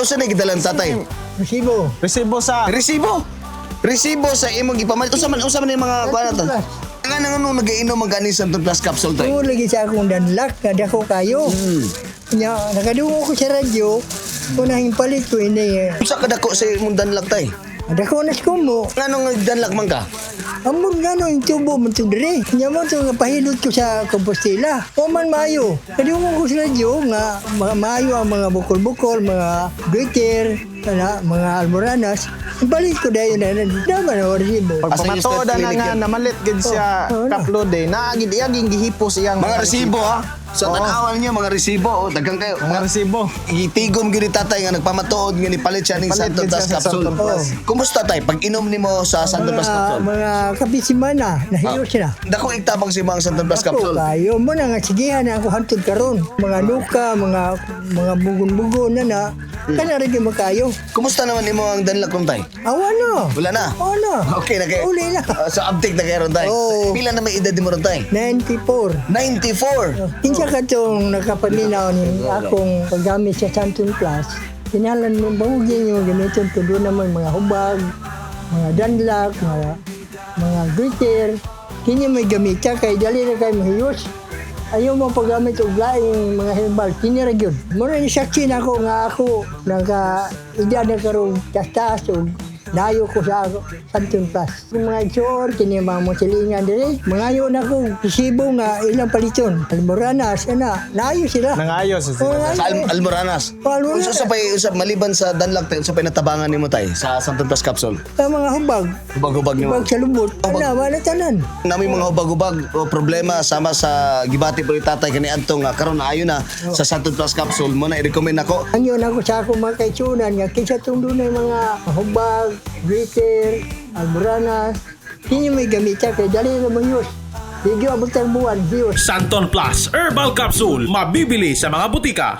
Pero saan gidalan tatay? Resibo. Resibo sa... Resibo sa imong gipamalit. Usa man yung mga kuan nato. Nga nang nag-iinom ang ganing Santon Plus capsule tay. Oo, lagi sa akong danlak, nadako kayo. Nya, nakadungo ko sa radyo, unahing palit ko ini. Usa ka dako sa imong danlak tay. Nadako na sa kumo. Nganong nagdanlak man ka? Amon nga no, yung tubo mo ito dire. Nya mo ito nga pahilot ko sa Compostela. O man maayo. Kadungo ko sa radyo nga maayo ang mga bukol-bukol, mga glitter, mga almoranas. Balik ko dayon na daman na resibo. Asa yung Pagpamatoda state na clinic nga yan? namalit gid siya Oh, ano? kapload eh. Naagid iyaging gihipos iyang Mga resibo ha. Sa Oo. tanawan niyo mga resibo, daghang kayo. Mga resibo. Itigom gyud ni tatay nga nagpamatuod nga ni palit siya ning Palit Santon gid Plus siya sa capsule. Santon Plus. Kumusta tay pag inom nimo sa Santon Plus capsule? Mga kapisimana, nahilo sila. Dako igtabang si mga Santon Plus Ako capsule. kayo mo na nga sigihan na ako hantod karon. Mga luka, mga bugon-bugon na kana rin yung makayo. Kumusta naman nimo ang danlak kong tay? Awa no. Wala na. Oo na. Okay na kayo. Uli na. Sa uptake na kayo ron tay. Oo. Pila na may edad mo ron tay? 94. 94. Kinsa ka itong nakapaminaw ni akong paggamit sa Santon Plus. Kinalan mo bahugin yung gamitin ko doon naman mga hubag, mga danlak, mga glitter. Kini may gamit ka kay dali na kayo mahiyos. Ayaw mo paggamit og laing mga herbal, kini ra gyud. Mura ni saksi na ako nga ako naka-edad na karong tastas og dayo ko sa Santon Plus. Yung mga iksor, kini mga musilingan diri. Mangayo na ko, resibo nga ilang paliton. Almoranas, naayo sila. Nangayos Oo, sila. Sa Almoranas. Almoranas. Unsa pay usab maliban sa danlak tay, unsa pay natabangan nimo tay sa Santon Plus capsule? Ang mga hubag, Hubag-hubag nimo. hubag sa lumot. Wala tanan. Nami mga hubag-hubag o problema sama sa gibati po ni tatay kani adto nga karon ayo na sa Santon Plus capsule mo na i-recommend ako. Anyo na ako sa akong mga kaitsunan nga kinsa tong dunay mga hubag, glitter, almoranas. Kini may gamit ka kay dali na mayos. Hindi abot ang buwan, Diyos. Santon Plus Herbal Capsule. Mabibili sa mga butika.